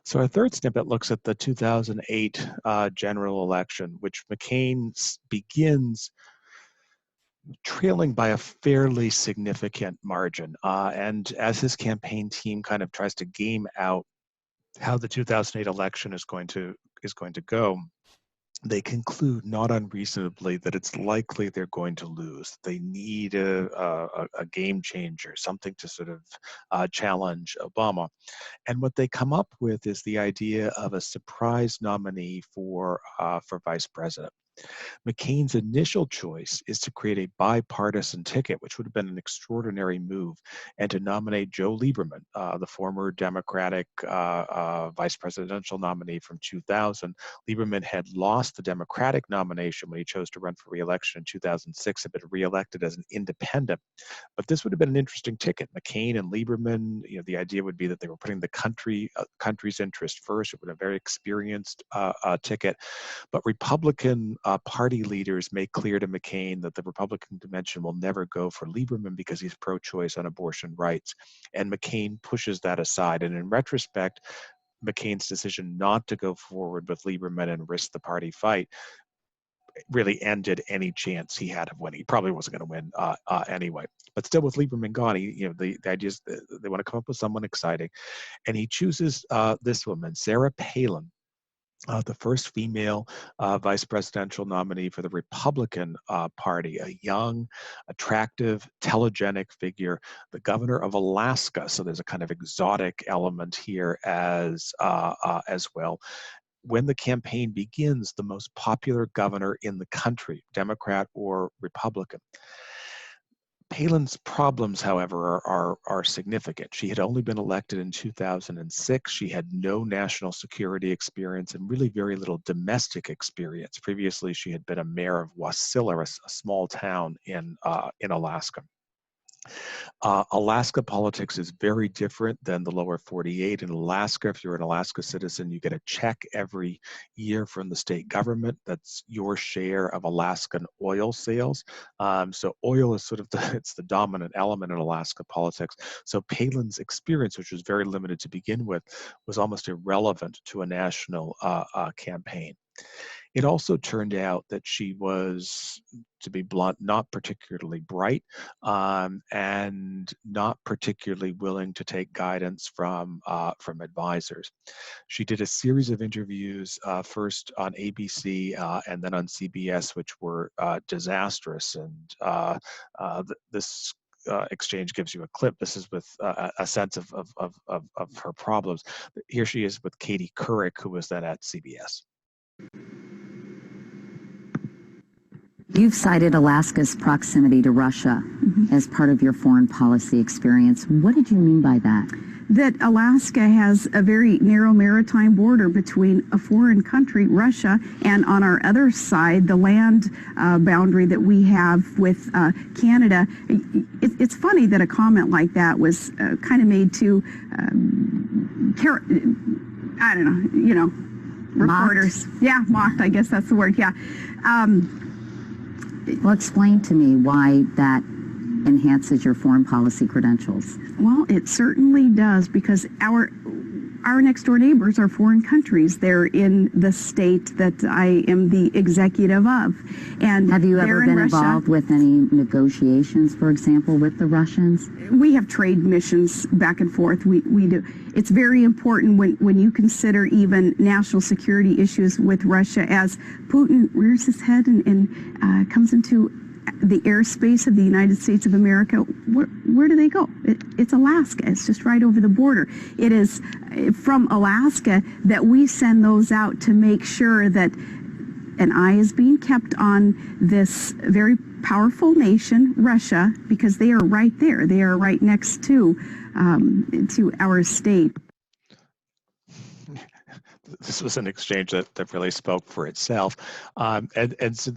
So our third snippet looks at the 2008 general election, which McCain begins trailing by a fairly significant margin. And as his campaign team kind of tries to game out how the 2008 election is going to go, they conclude not unreasonably that it's likely they're going to lose. They need a game changer, something to sort of challenge Obama. And what they come up with is the idea of a surprise nominee for vice president. McCain's initial choice is to create a bipartisan ticket, which would have been an extraordinary move, and to nominate Joe Lieberman, the former Democratic vice presidential nominee from 2000. Lieberman had lost the Democratic nomination when he chose to run for re-election in 2006, had been re-elected as an independent. But this would have been an interesting ticket. McCain and Lieberman, the idea would be that they were putting the country's interest first. It would have been a very experienced ticket. But Republican party leaders make clear to McCain that the Republican convention will never go for Lieberman because he's pro-choice on abortion rights. And McCain pushes that aside. And in retrospect, McCain's decision not to go forward with Lieberman and risk the party fight really ended any chance he had of winning. He probably wasn't going to win anyway. But still, with Lieberman gone, the idea is they want to come up with someone exciting, and he chooses this woman, Sarah Palin, the first female vice presidential nominee for the Republican Party, a young, attractive, telegenic figure, the governor of Alaska. So there's a kind of exotic element here as well. When the campaign begins, the most popular governor in the country, Democrat or Republican. Palin's problems, however, are significant. She had only been elected in 2006. She had no national security experience and really very little domestic experience. Previously, she had been a mayor of Wasilla, a small town in Alaska. Alaska politics is very different than the lower 48. In Alaska, if you're an Alaska citizen, you get a check every year from the state government. That's your share of Alaskan oil sales. So oil is sort of it's the dominant element in Alaska politics. So Palin's experience, which was very limited to begin with, was almost irrelevant to a national campaign. It also turned out that she was, to be blunt, not particularly bright and not particularly willing to take guidance from advisors. She did a series of interviews, first on ABC and then on CBS, which were disastrous. And this exchange gives you a clip. This is with a sense of her problems. Here she is with Katie Couric, who was then at CBS. You've cited Alaska's proximity to Russia as part of your foreign policy experience. What did you mean by that? That Alaska has a very narrow maritime border between a foreign country, Russia, and on our other side, the land boundary that we have with Canada. It's funny that a comment like that was kind of made to, I don't know, reporters. Mocked? Yeah, mocked, I guess that's the word, yeah. Well, explain to me why that enhances your foreign policy credentials. Well, it certainly does, because our next door neighbors are foreign countries. They're in the state that I am the executive of. And have you ever been involved with any negotiations, for example, with the Russians? We have trade missions back and forth. We do. It's very important when you consider even national security issues with Russia, as Putin rears his head and comes into the airspace of the United States of America. Where do they go? It's Alaska. It's just right over the border. It is from Alaska that we send those out to make sure that an eye is being kept on this very powerful nation, Russia, because they are right there. They are right next to our state. This was an exchange that really spoke for itself. And so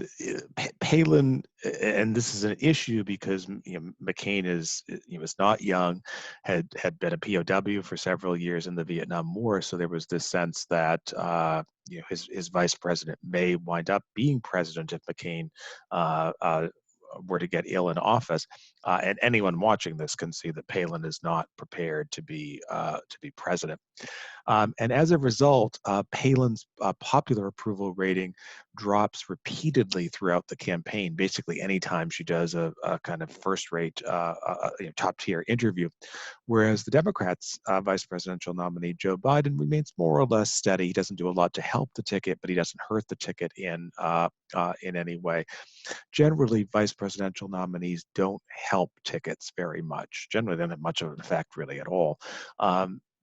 Palin, and this is an issue because McCain is not young, had been a POW for several years in the Vietnam War, so there was this sense that his vice president may wind up being president if McCain were to get ill in office, and anyone watching this can see that Palin is not prepared to be president. And as a result, Palin's popular approval rating drops repeatedly throughout the campaign, basically anytime she does a kind of first-rate, top-tier interview. Whereas the Democrats' vice presidential nominee, Joe Biden, remains more or less steady. He doesn't do a lot to help the ticket, but he doesn't hurt the ticket in any way. Generally, vice presidential nominees don't help tickets very much. Generally, they don't have much of an effect really at all.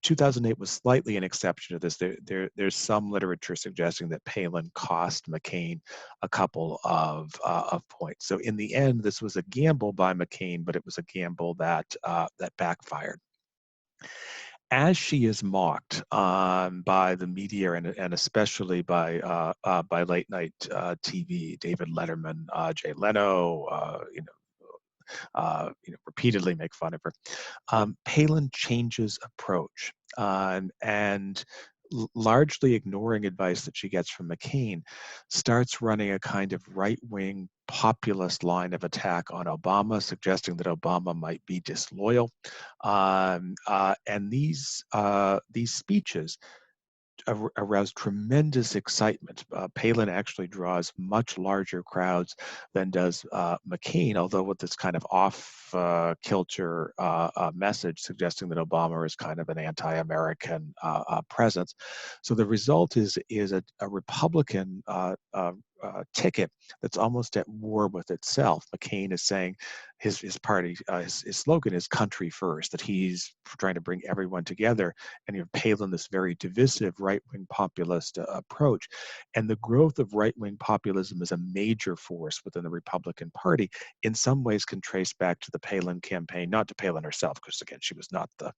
2008 was slightly an exception to this. There's some literature suggesting that Palin cost McCain a couple of points. So in the end, this was a gamble by McCain, but it was a gamble that backfired. As she is mocked by the media and especially by late night TV, David Letterman, Jay Leno, repeatedly make fun of her. Palin changes approach and largely ignoring advice that she gets from McCain, starts running a kind of right-wing populist line of attack on Obama, suggesting that Obama might be disloyal. And these speeches aroused tremendous excitement. Palin actually draws much larger crowds than does McCain, although with this kind of off-kilter message suggesting that Obama is kind of an anti-American presence. So the result is a Republican ticket that's almost at war with itself. McCain is saying his party, his slogan is country first, that he's trying to bring everyone together, and you have Palin, this very divisive right-wing populist approach. And the growth of right-wing populism is a major force within the Republican Party, in some ways can trace back to the Palin campaign, not to Palin herself, because again, she was not the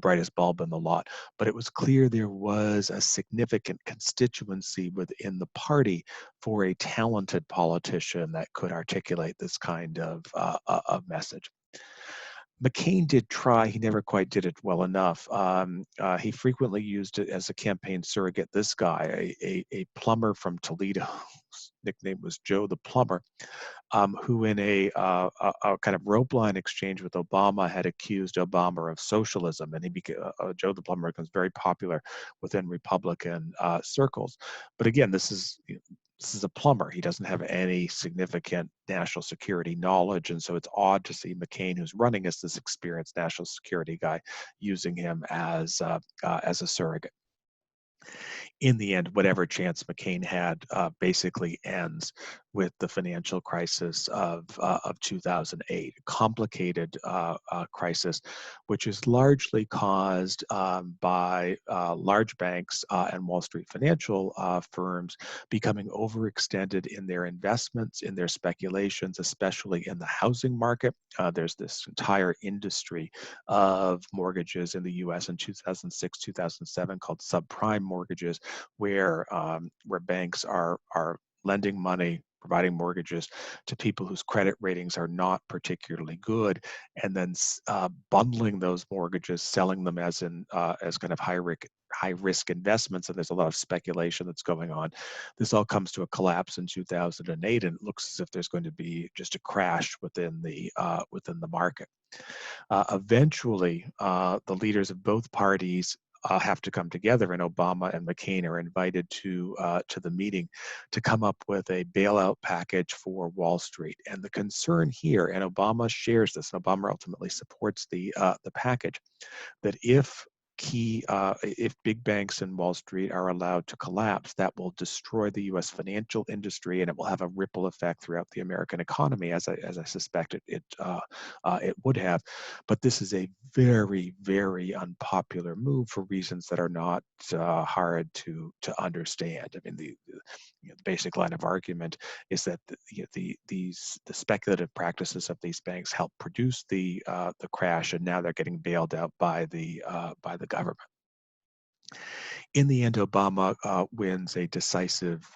brightest bulb in the lot, but it was clear there was a significant constituency within the party for a talented politician that could articulate this kind of message. McCain did try, he never quite did it well enough. He frequently used it as a campaign surrogate. This guy, a plumber from Toledo, whose nickname was Joe the Plumber, who in a kind of rope line exchange with Obama had accused Obama of socialism, and he became, Joe the Plumber becomes very popular within Republican circles. But again, this is a plumber. He doesn't have any significant national security knowledge, and so it's odd to see McCain, who's running as this experienced national security guy, using him as a surrogate. In the end, whatever chance McCain had basically ends with the financial crisis of 2008, a complicated crisis, which is largely caused by large banks and Wall Street financial firms becoming overextended in their investments, in their speculations, especially in the housing market. There's this entire industry of mortgages in the U.S. in 2006, 2007 called subprime mortgages, where banks are lending money, providing mortgages to people whose credit ratings are not particularly good, and then bundling those mortgages, selling them as kind of high risk investments. And there's a lot of speculation that's going on. This all comes to a collapse in 2008, and it looks as if there's going to be just a crash within the market. Eventually, the leaders of both parties have to come together, and Obama and McCain are invited to the meeting to come up with a bailout package for Wall Street. And the concern here, and Obama shares this, and Obama ultimately supports the package, that if big banks in Wall Street are allowed to collapse, that will destroy the U.S. financial industry, and it will have a ripple effect throughout the American economy, as I suspect it would have. But this is a very, very unpopular move for reasons that are not hard to understand. I mean, the basic line of argument is that the speculative practices of these banks help produce the crash, and now they're getting bailed out by the government. In the end, Obama wins a decisive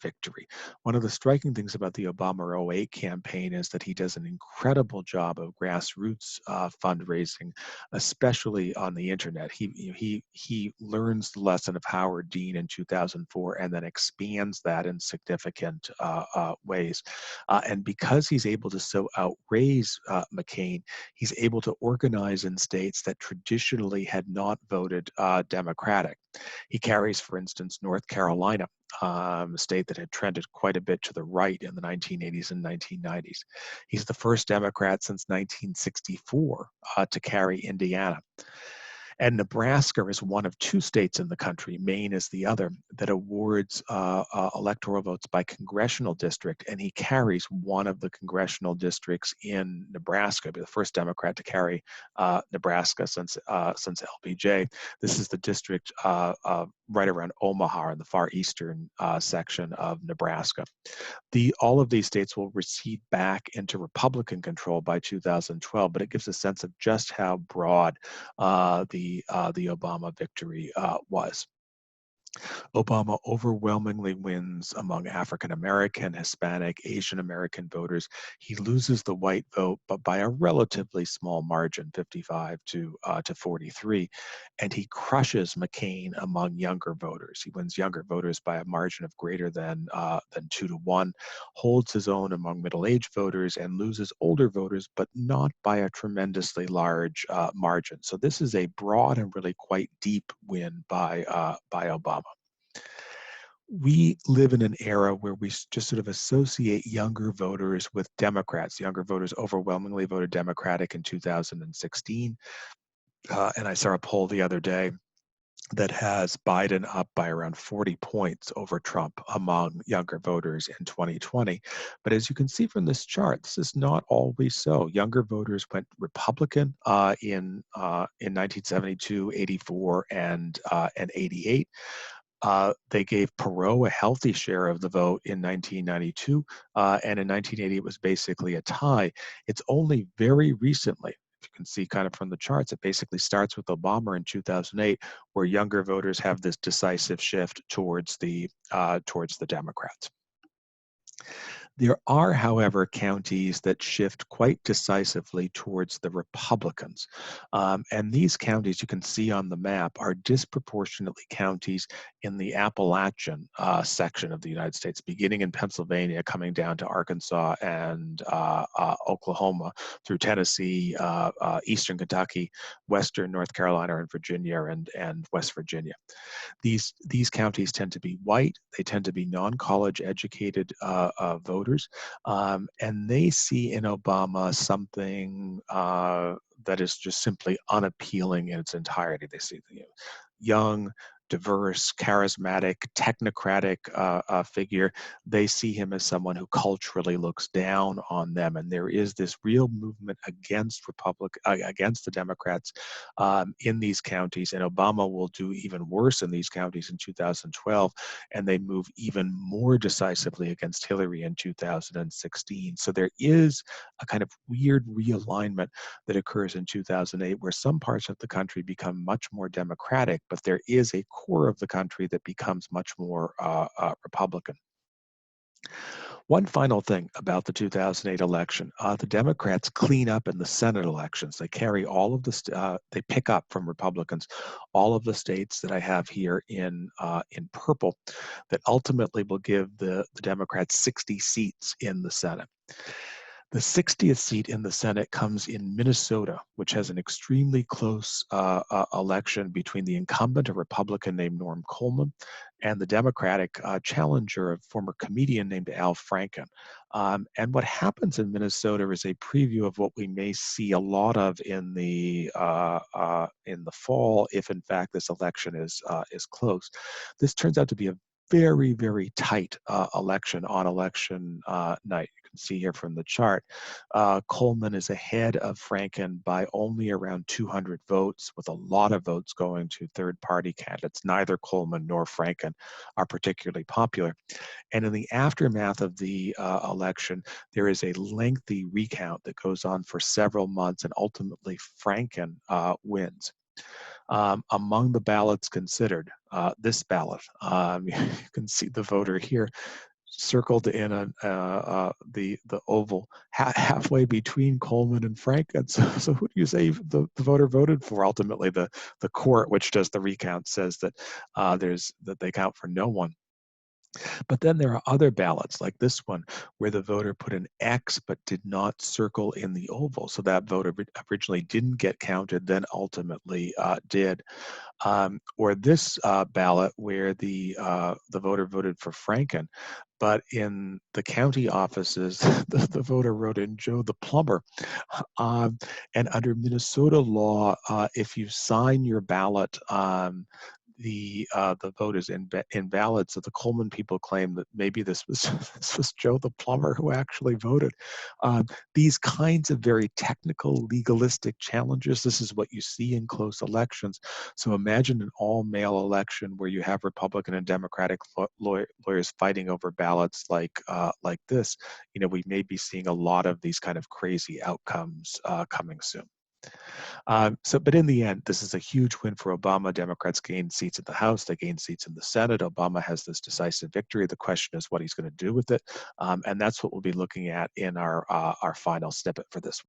victory. One of the striking things about the Obama '08 campaign is that he does an incredible job of grassroots fundraising, especially on the internet. He learns the lesson of Howard Dean in 2004 and then expands that in significant ways. And because he's able to so outraise McCain, he's able to organize in states that traditionally had not voted Democratic. He carries, for instance, North Carolina, a state that had trended quite a bit to the right in the 1980s and 1990s. He's the first Democrat since 1964 to carry Indiana. And Nebraska is one of two states in the country, Maine is the other, that awards electoral votes by congressional district, and he carries one of the congressional districts in Nebraska. Be the first Democrat to carry Nebraska since LBJ. This is the district right around Omaha in the far eastern section of Nebraska. All of these states will recede back into Republican control by 2012, but it gives a sense of just how broad the Obama victory was. Obama overwhelmingly wins among African American, Hispanic, Asian American voters. He loses the white vote, but by a relatively small margin, 55 to 43, and he crushes McCain among younger voters. He wins younger voters by a margin of greater than 2-1, holds his own among middle-aged voters, and loses older voters, but not by a tremendously large margin. So this is a broad and really quite deep win by Obama. We live in an era where we just sort of associate younger voters with Democrats. Younger voters overwhelmingly voted Democratic in 2016. And I saw a poll the other day that has Biden up by around 40 points over Trump among younger voters in 2020. But as you can see from this chart, this is not always so. Younger voters went Republican in 1972, 84, and 88. They gave Perot a healthy share of the vote in 1992, and in 1980 it was basically a tie. It's only very recently, if you can see kind of from the charts, it basically starts with Obama in 2008, where younger voters have this decisive shift towards the Democrats. There are, however, counties that shift quite decisively towards the Republicans. And these counties, you can see on the map, are disproportionately counties in the Appalachian section of the United States, beginning in Pennsylvania, coming down to Arkansas and Oklahoma, through Tennessee, eastern Kentucky, western North Carolina and Virginia, and West Virginia. These counties tend to be white. They tend to be non-college educated voters, and they see in Obama something that is just simply unappealing in its entirety. They see young, diverse, charismatic, technocratic figure. They see him as someone who culturally looks down on them, and there is this real movement against against the Democrats in these counties. And Obama will do even worse in these counties in 2012, and they move even more decisively against Hillary in 2016. So there is a kind of weird realignment that occurs in 2008, where some parts of the country become much more Democratic, but there is a core of the country that becomes much more Republican. One final thing about the 2008 election, the Democrats clean up in the Senate elections. They carry all of they pick up from Republicans all of the states that I have here in purple that ultimately will give the Democrats 60 seats in the Senate. The 60th seat in the Senate comes in Minnesota, which has an extremely close election between the incumbent, a Republican named Norm Coleman, and the Democratic challenger, a former comedian named Al Franken. And what happens in Minnesota is a preview of what we may see a lot of in the fall, if in fact this election is close. This turns out to be a very, very tight election on election night. You can see here from the chart, Coleman is ahead of Franken by only around 200 votes, with a lot of votes going to third-party candidates. Neither Coleman nor Franken are particularly popular. And in the aftermath of the election, there is a lengthy recount that goes on for several months, and ultimately Franken wins. Among the ballots considered, this ballot. You can see the voter here circled in the oval halfway between Coleman and Franken. So who do you say the voter voted for? Ultimately, the court, which does the recount, says that that they count for no one. But then there are other ballots like this one where the voter put an X but did not circle in the oval. So that vote originally didn't get counted, then ultimately did. Or this ballot where the voter voted for Franken, but in the county offices, the voter wrote in Joe the plumber. And under Minnesota law, if you sign your ballot, the vote is invalid. So the Coleman people claim that maybe this was this was Joe the plumber who actually voted. These kinds of very technical, legalistic challenges. This is what you see in close elections. So imagine an all-male election where you have Republican and Democratic lawyers fighting over ballots like this. You know, we may be seeing a lot of these kind of crazy outcomes coming soon. But in the end, this is a huge win for Obama. Democrats gained seats in the House. They gained seats in the Senate. Obama has this decisive victory. The question is what he's going to do with it. And that's what we'll be looking at in our final snippet for this.